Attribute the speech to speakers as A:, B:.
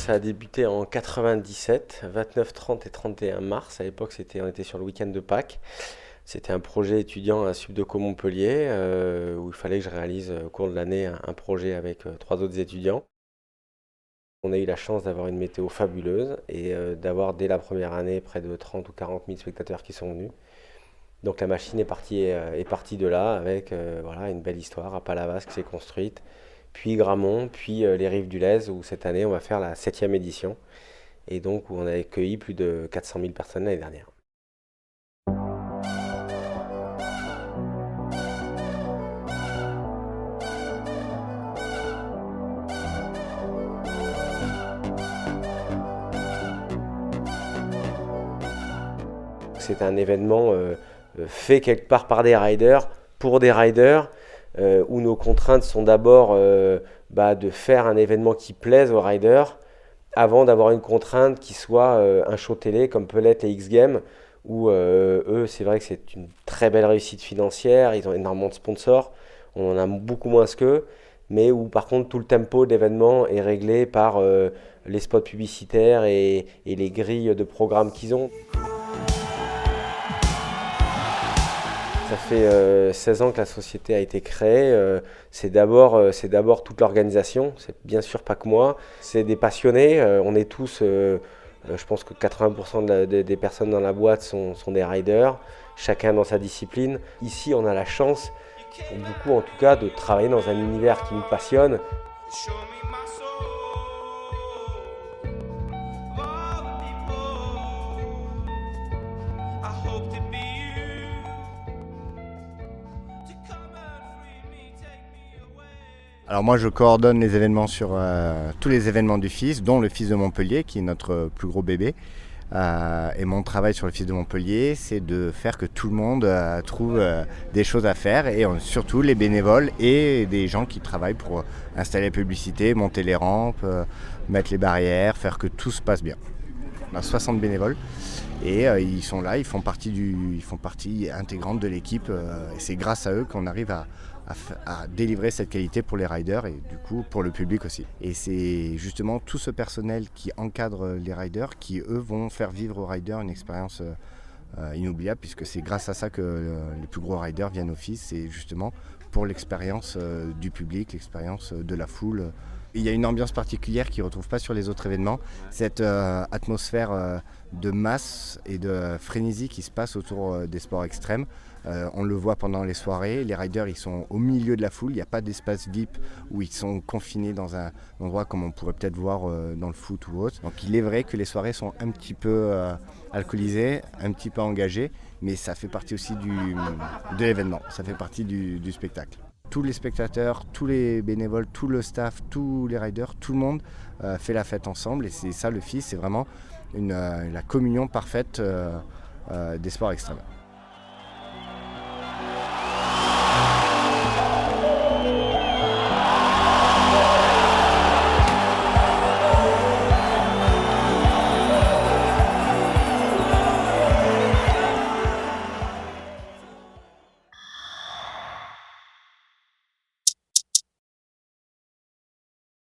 A: ça a débuté en 97, 29, 30 et 31 mars. À l'époque, on était sur le week-end de Pâques. C'était un projet étudiant à Subdeco Montpellier où il fallait que je réalise au cours de l'année un projet avec trois autres étudiants. On a eu la chance d'avoir une météo fabuleuse et d'avoir dès la première année près de 30 ou 40 000 spectateurs qui sont venus. Donc la machine est partie de là avec voilà, une belle histoire à Palavas qui s'est construite, puis Gramont, puis les Rives du Lez où cette année on va faire la septième édition et donc où on a accueilli plus de 400 000 personnes l'année dernière. C'est un événement fait quelque part par des riders, pour des riders, où nos contraintes sont d'abord de faire un événement qui plaise aux riders, avant d'avoir une contrainte qui soit un show télé comme peut l'être les X Games, où eux, c'est vrai que c'est une très belle réussite financière, ils ont énormément de sponsors, on en a beaucoup moins qu'eux, mais où par contre tout le tempo de l'événement est réglé par les spots publicitaires et les grilles de programmes qu'ils ont. Ça fait 16 ans que la société a été créée. C'est d'abord toute l'organisation. C'est bien sûr pas que moi. C'est des passionnés. On est tous, je pense que 80% des personnes dans la boîte sont des riders, chacun dans sa discipline. Ici, on a la chance, pour beaucoup en tout cas, de travailler dans un univers qui nous passionne.
B: Alors moi je coordonne les événements sur tous les événements du FIS, dont le FIS de Montpellier qui est notre plus gros bébé. Et mon travail sur le FIS de Montpellier, c'est de faire que tout le monde trouve des choses à faire et surtout les bénévoles et des gens qui travaillent pour installer la publicité, monter les rampes, mettre les barrières, faire que tout se passe bien. On a 60 bénévoles et ils sont là, ils font partie intégrante de l'équipe et c'est grâce à eux qu'on arrive à délivrer cette qualité pour les riders et du coup pour le public aussi. Et c'est justement tout ce personnel qui encadre les riders qui eux vont faire vivre aux riders une expérience inoubliable puisque c'est grâce à ça que les plus gros riders viennent au FIS, c'est justement pour l'expérience du public, l'expérience de la foule. Il y a une ambiance particulière qu'ils ne retrouvent pas sur les autres événements, cette atmosphère de masse et de frénésie qui se passe autour des sports extrêmes. On le voit pendant les soirées, les riders ils sont au milieu de la foule, il n'y a pas d'espace VIP où ils sont confinés dans un endroit comme on pourrait peut-être voir dans le foot ou autre. Donc il est vrai que les soirées sont un petit peu alcoolisées, un petit peu engagées, mais ça fait partie aussi de l'événement, ça fait partie du spectacle. Tous les spectateurs, tous les bénévoles, tout le staff, tous les riders, tout le monde fait la fête ensemble et c'est ça le FIS, c'est vraiment la communion parfaite des sports extrêmes.